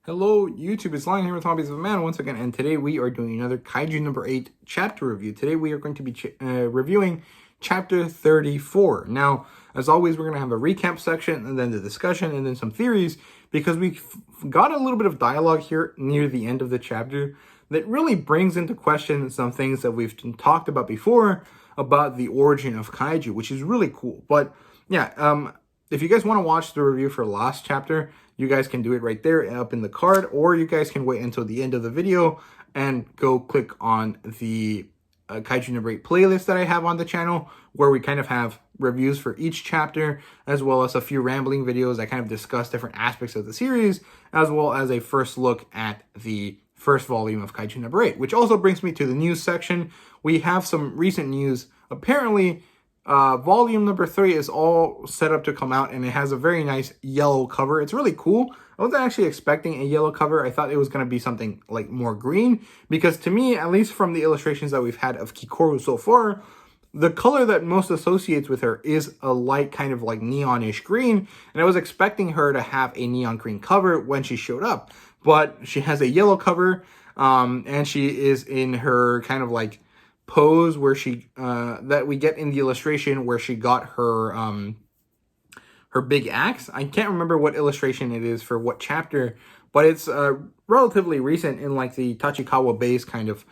Hello YouTube, it's Lion here with Hobbies of a Man once again, and today we are doing another Kaiju number 8 chapter review. Today we are going to be reviewing chapter 34. Now, as always, we're going to have a recap section, and then the discussion, and then some theories, because we got a little bit of dialogue here near the end of the chapter that really brings into question some things that we've talked about before about the origin of Kaiju, which is really cool. But yeah, if you guys want to watch the review for last chapter, you guys can do it right there up in the card, or you guys can wait until the end of the video and go click on the Kaiju number 8 playlist that I have on the channel, where we kind of have reviews for each chapter, as well as a few rambling videos that kind of discuss different aspects of the series, as well as a first look at the first volume of Kaiju number 8, which also brings me to the news section. We have some recent news. Apparently, volume number 3 is all set up to come out, and it has a very nice yellow cover. It's really cool. I wasn't actually expecting a yellow cover. I thought it was going to be something like more green, because to me, at least from the illustrations that we've had of Kikoru so far, the color that most associates with her is a light kind of like neonish green, and I was expecting her to have a neon green cover when she showed up, but she has a yellow cover, and she is in her kind of like pose where she that we get in the illustration where she got her her big axe. I can't remember what illustration it is for what chapter, but it's relatively recent in like the Tachikawa base kind of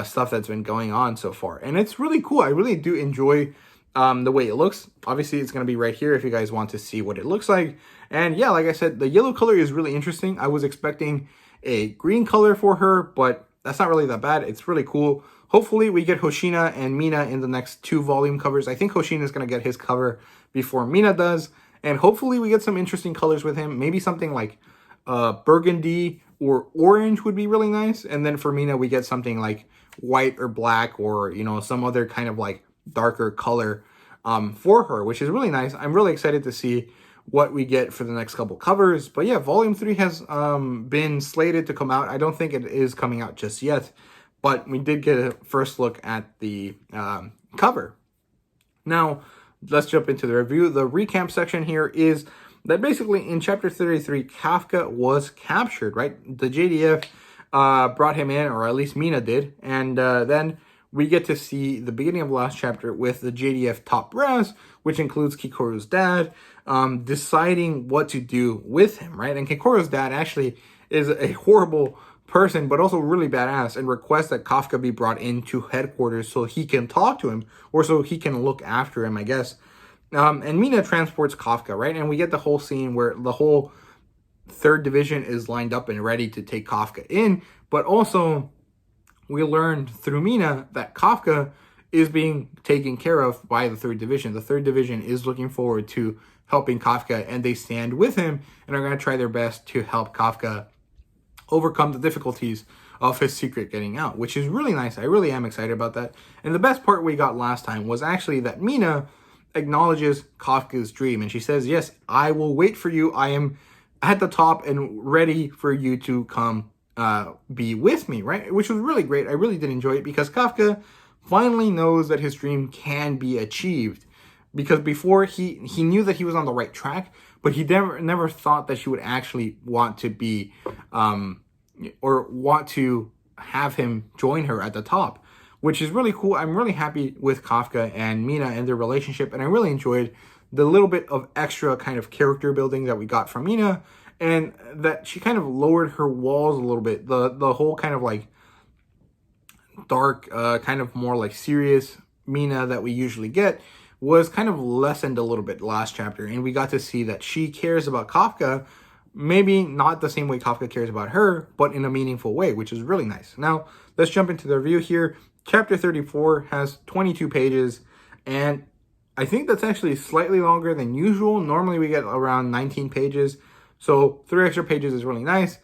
stuff that's been going on so far, and it's really cool. I really do enjoy the way it looks. Obviously, it's going to be right here if you guys want to see what it looks like. And yeah, like I said, the yellow color is really interesting. I was expecting a green color for her, but that's not really that bad. It's really cool. Hopefully, we get Hoshina and Mina in the next 2 volume covers. I think Hoshina is going to get his cover before Mina does. And hopefully, we get some interesting colors with him. Maybe something like burgundy or orange would be really nice. And then for Mina, we get something like white or black, or, you know, some other kind of like darker color for her, which is really nice. I'm really excited to see what we get for the next couple covers. But yeah, volume 3 has been slated to come out. I don't think it is coming out just yet, but we did get a first look at the cover. Now, let's jump into the review. The recap section here is that basically in chapter 33, Kafka was captured, right? The JDF brought him in, or at least Mina did, and then we get to see the beginning of last chapter with the JDF top brass, which includes Kikoru's dad, deciding what to do with him, right? And Kikoru's dad actually is a horrible person, but also really badass, and requests that Kafka be brought into headquarters so he can talk to him, or so he can look after him, I guess. And Mina transports Kafka, right? And we get the whole scene where the whole 3rd Division is lined up and ready to take Kafka in, but also we learned through Mina that Kafka is being taken care of by the 3rd Division. The 3rd Division is looking forward to helping Kafka, and they stand with him and are going to try their best to help Kafka overcome the difficulties of his secret getting out, which is really nice. I really am excited about that. And the best part we got last time was actually that Mina acknowledges Kafka's dream, and she says, yes, I will wait for you. I am at the top and ready for you to come be with me, right? Which was really great. I really did enjoy it, because Kafka finally knows that his dream can be achieved, because before he knew that he was on the right track, but he never thought that she would actually want to be or want to have him join her at the top, which is really cool. I'm really happy with Kafka and Mina and their relationship, and I really enjoyed the little bit of extra kind of character building that we got from Mina, and that she kind of lowered her walls a little bit. The whole kind of like dark, kind of more like serious Mina that we usually get was kind of lessened a little bit last chapter, and we got to see that she cares about Kafka, maybe not the same way Kafka cares about her, but in a meaningful way, which is really nice. Now, let's jump into the review here. Chapter 34 has 22 pages, and I think that's actually slightly longer than usual. Normally we get around 19 pages, so 3 extra pages is really nice,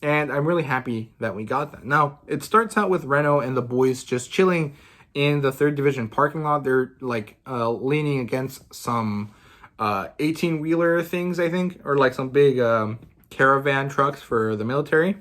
and I'm really happy that we got that. Now, it starts out with Reno and the boys just chilling in the 3rd Division parking lot. They're like leaning against some 18-wheeler things, I think, or like some big caravan trucks for the military.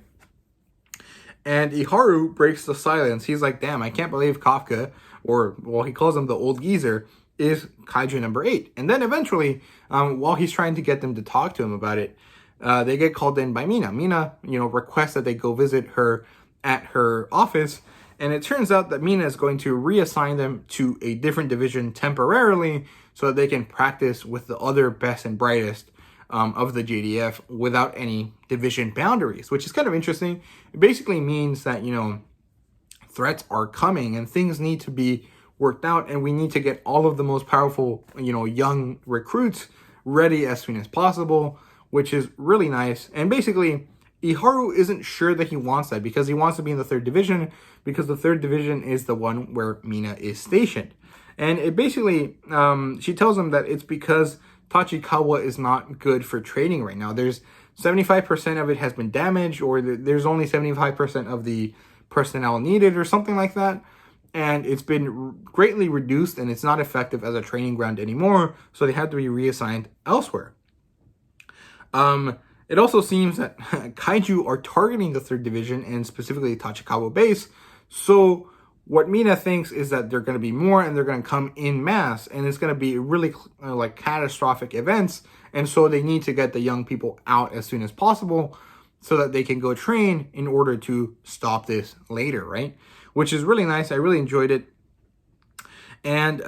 And Iharu breaks the silence. He's like, damn, I can't believe Kafka, or, well, he calls him the old geezer, is Kaiju number 8. And then eventually, while he's trying to get them to talk to him about it, they get called in by Mina. Mina, requests that they go visit her at her office. And it turns out that Mina is going to reassign them to a different division temporarily so that they can practice with the other best and brightest of the JDF without any division boundaries, which is kind of interesting. It basically means that, threats are coming and things need to be worked out, and we need to get all of the most powerful, young recruits ready as soon as possible, which is really nice. And basically, Iharu isn't sure that he wants that because he wants to be in the 3rd division, because the 3rd division is the one where Mina is stationed. And it basically, she tells him that it's because Tachikawa is not good for training right now. There's 75% of it has been damaged, or there's only 75% of the personnel needed, or something like that. And it's been greatly reduced, and it's not effective as a training ground anymore, so they had to be reassigned elsewhere. It also seems that Kaiju are targeting the 3rd division, and specifically Tachikawa base. So what Mina thinks is that they're going to be more, and they're going to come in mass, and it's going to be really catastrophic events. And so they need to get the young people out as soon as possible so that they can go train in order to stop this later, right? Which is really nice. I really enjoyed it. And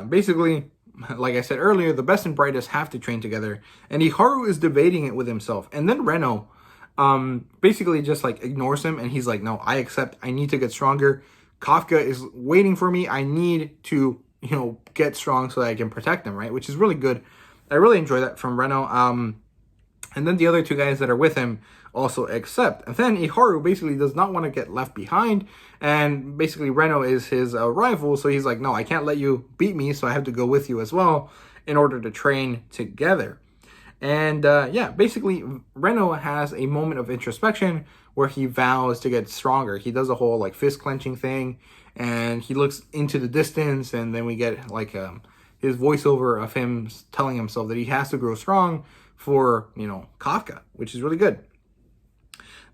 basically, like I said earlier, the best and brightest have to train together. And Iharu is debating it with himself. And then Reno basically just ignores him. And he's like, no, I accept. I need to get stronger. Kafka is waiting for me. I need to, get strong so that I can protect him, right? Which is really good. I really enjoy that from Reno. And then the other 2 guys that are with him also accept. And then Iharu basically does not want to get left behind. And basically Reno is his rival. So he's like, no, I can't let you beat me. So I have to go with you as well in order to train together. And basically Reno has a moment of introspection where he vows to get stronger. He does a whole fist clenching thing, and he looks into the distance, and then we get his voiceover of him telling himself that he has to grow strong for, Kafka, which is really good.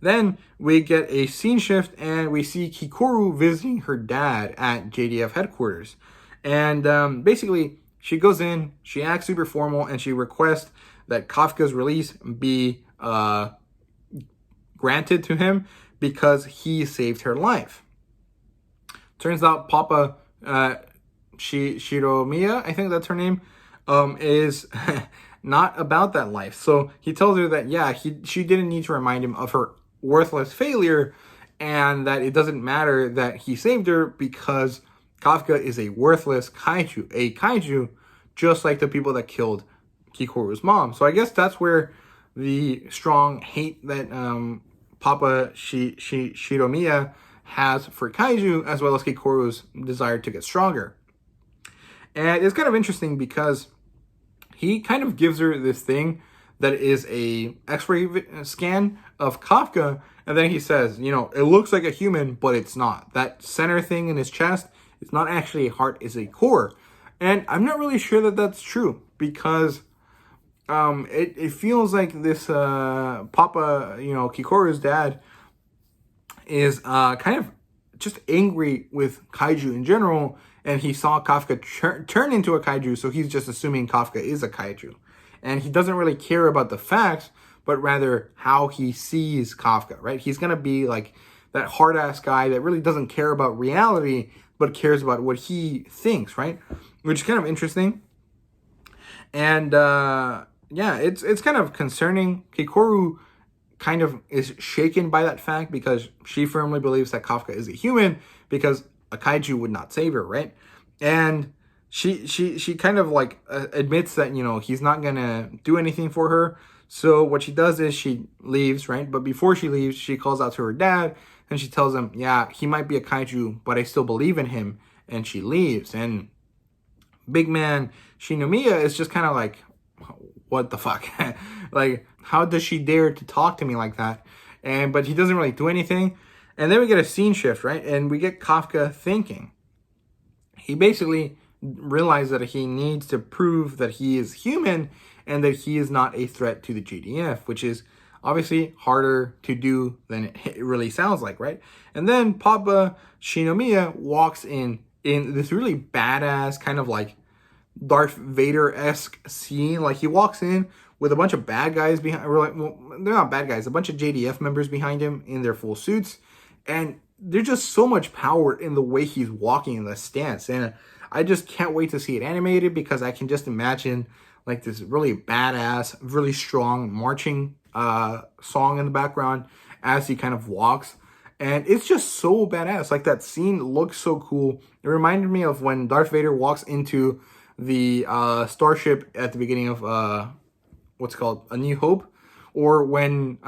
Then we get a scene shift, and we see Kikoru visiting her dad at JDF headquarters. And basically, she goes in, she acts super formal, and she requests that Kafka's release be granted to him because he saved her life. Turns out Papa Shiromiya, I think that's her name, is not about that life. So he tells her that, she didn't need to remind him of her worthless failure, and that it doesn't matter that he saved her because Kafka is a worthless kaiju, just like the people that killed Kikoru's mom. So I guess that's where the strong hate that Papa Shiromiya has for kaiju, as well as Kikoru's desire to get stronger. And it's kind of interesting because he kind of gives her this thing that is a x-ray scan of Kafka, and then he says, it looks like a human, but it's not. That center thing in his chest, it's not actually a heart, it's a core. And I'm not really sure that that's true, because it feels like this Papa, Kikoru's dad is kind of just angry with kaiju in general, and he saw Kafka turn into a kaiju, so he's just assuming Kafka is a kaiju. And he doesn't really care about the facts, but rather how he sees Kafka, right? He's going to be like that hard-ass guy that really doesn't care about reality, but cares about what he thinks, right? Which is kind of interesting. And it's kind of concerning. Kikoru kind of is shaken by that fact because she firmly believes that Kafka is a human because a kaiju would not save her, right? And she kind of admits that, he's not going to do anything for her. So what she does is she leaves, right? But before she leaves, she calls out to her dad and she tells him, he might be a kaiju, but I still believe in him. And she leaves. And big man Shinomiya is just kind of like, what the fuck? How does she dare to talk to me like that? But he doesn't really do anything. And then we get a scene shift, right? And we get Kafka thinking. He basically realized that he needs to prove that he is human and that he is not a threat to the JDF, which is obviously harder to do than it really sounds like, right? And then Papa Shinomiya walks in this really badass kind of Darth Vader-esque scene. He walks in with a bunch of bad guys behind. We're like, well, they're not bad guys. A bunch of JDF members behind him in their full suits, and there's just so much power in the way he's walking in the stance. And I just can't wait to see it animated, because I can just imagine like this really badass, really strong marching song in the background as he kind of walks. And it's just so badass. Like, that scene looks so cool. It reminded me of when Darth Vader walks into the starship at the beginning of what's called A New Hope, or when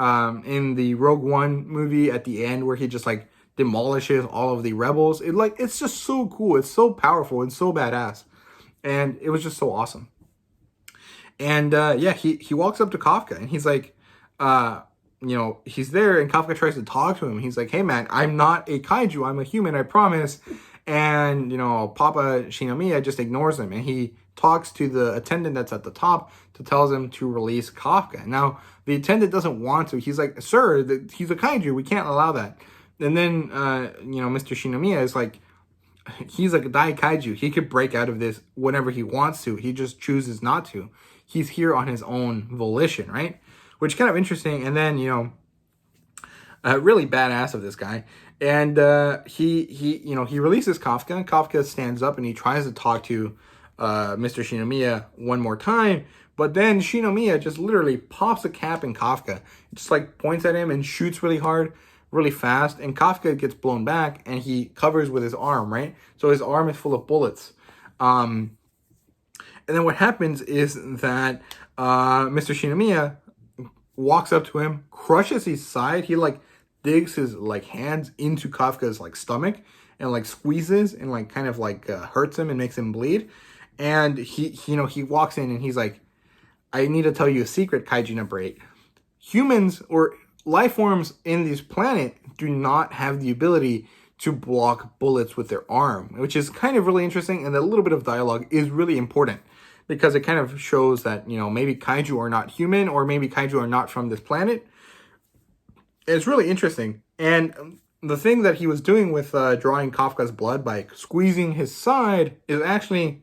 in the Rogue One movie at the end, where he just like demolishes all of the rebels. It's just so cool. It's so powerful and so badass, and it was just so awesome. And yeah, he walks up to Kafka, and he's like, he's there, and Kafka tries to talk to him. He's like, hey man, I'm not a kaiju, I'm a human, I promise. And Papa Shinomiya just ignores him, and he talks to the attendant that's at the top to tell him to release Kafka. Now the attendant doesn't want to. He's like, sir, he's a kaiju, we can't allow that. And then Mr. Shinomiya is like, he's like a Dai Kaiju. He could break out of this whenever he wants to. He just chooses not to. He's here on his own volition, right? Which is kind of interesting. And then, really badass of this guy. And he releases Kafka. Kafka stands up and he tries to talk to Mr. Shinomiya one more time. But then Shinomiya just literally pops a cap in Kafka. Just like points at him and shoots really hard, really fast, and Kafka gets blown back, and he covers with his arm, right? So his arm is full of bullets. And then what happens is that Mr. Shinomiya walks up to him, crushes his side. He like digs his like hands into Kafka's like stomach and like squeezes and like kind of like hurts him and makes him bleed. And he walks in and he's like, I need to tell you a secret, Kaiju number 8. Humans or life forms in this planet do not have the ability to block bullets with their arm, which is kind of really interesting. And a little bit of dialogue is really important, because it kind of shows that, maybe kaiju are not human, or maybe kaiju are not from this planet. It's really interesting. And the thing that he was doing with drawing Kafka's blood by squeezing his side is actually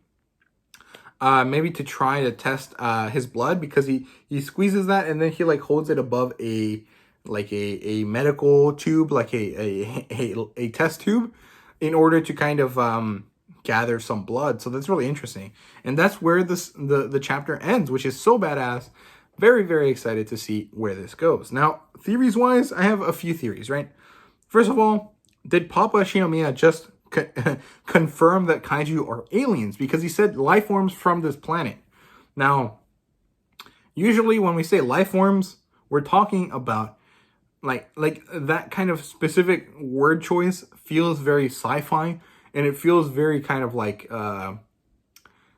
maybe to try to test his blood, because he squeezes that and then he like holds it above a medical tube, like a test tube, in order to kind of gather some blood. So that's really interesting, and that's where the chapter ends, which is so badass. Very, very excited to see where this goes. Now, theories wise, I have a few theories, right? First of all, did Papa Shinomiya just confirm that kaiju are aliens? Because he said life forms from this planet. Now, usually when we say life forms, we're talking about like that kind of specific word choice feels very sci-fi, and it feels very kind of like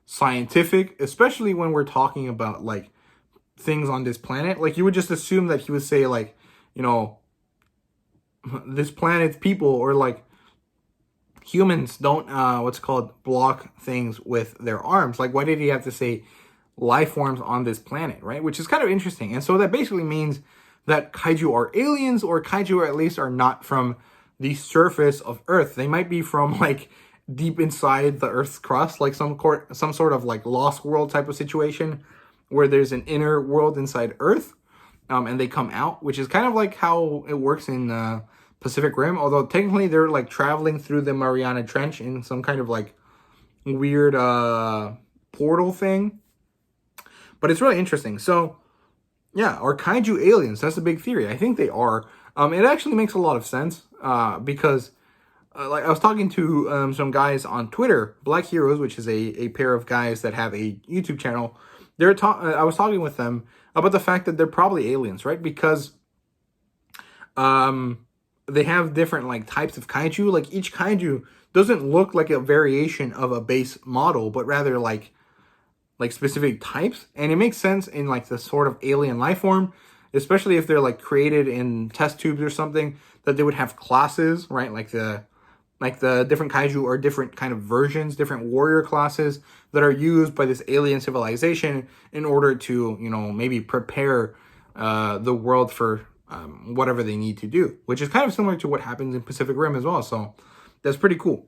scientific, especially when we're talking about like things on this planet. Like, you would just assume that he would say like, this planet's people, or like humans don't block things with their arms. Like, why did he have to say life forms on this planet, right? Which is kind of interesting. And so that basically means that kaiju are aliens, or kaiju at least are not from the surface of Earth. They might be from like deep inside the Earth's crust, like some sort of like Lost World type of situation, where there's an inner world inside Earth, and they come out, which is kind of like how it works in Pacific Rim. Although technically they're like traveling through the Mariana Trench in some kind of like weird portal thing. But it's really interesting. So yeah, are kaiju aliens? That's a big theory. I think they are. It actually makes a lot of sense because like I was talking to some guys on Twitter, Black Heroes, which is a pair of guys that have a YouTube channel. I was talking with them about the fact that they're probably aliens, right? Because they have different like types of kaiju. Like, each kaiju doesn't look like a variation of a base model, but rather like specific types. And it makes sense in like the sort of alien life form, especially if they're like created in test tubes or something, that they would have classes, right? Like the different kaiju are different kind of versions, different warrior classes that are used by this alien civilization in order to, maybe prepare the world for whatever they need to do, which is kind of similar to what happens in Pacific Rim as well. So that's pretty cool.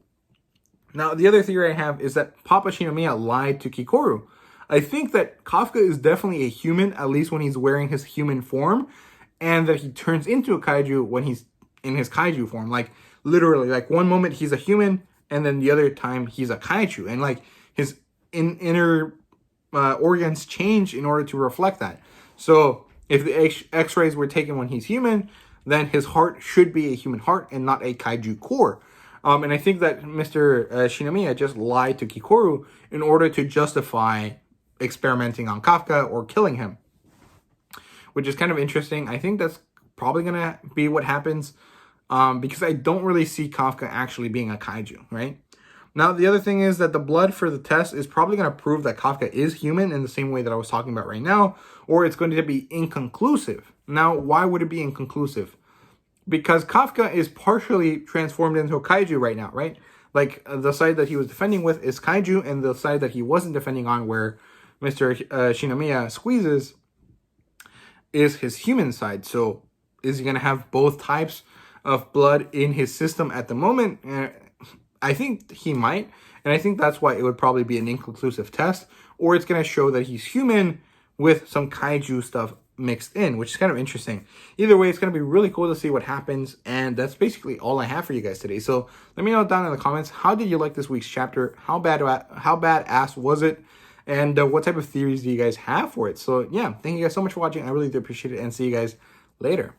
Now, the other theory I have is that Papa Shinomiya lied to Kikoru. I think that Kafka is definitely a human, at least when he's wearing his human form, and that he turns into a kaiju when he's in his kaiju form. Like, literally, like, one moment he's a human, and then the other time he's a kaiju. And, like, his inner organs change in order to reflect that. So, if the X-rays were taken when he's human, then his heart should be a human heart and not a kaiju core. And I think that Mr. Shinomiya just lied to Kikoru in order to justify experimenting on Kafka or killing him, which is kind of interesting. I think that's probably going to be what happens because I don't really see Kafka actually being a kaiju, right? Now, the other thing is that the blood for the test is probably going to prove that Kafka is human in the same way that I was talking about right now, or it's going to be inconclusive. Now, why would it be inconclusive? Because Kafka is partially transformed into a kaiju right now, right? Like, the side that he was defending with is kaiju, and the side that he wasn't defending on, where Mr. Shinomiya squeezes, is his human side. So, is he going to have both types of blood in his system at the moment? I think he might, and I think that's why it would probably be an inconclusive test, or it's going to show that he's human with some kaiju stuff mixed in, which is kind of interesting. Either way, it's going to be really cool to see what happens, and that's basically all I have for you guys today. So let me know down in the comments, how did you like this week's chapter? How badass was it? And what type of theories do you guys have for it? So yeah, thank you guys so much for watching. I really do appreciate it, and see you guys later.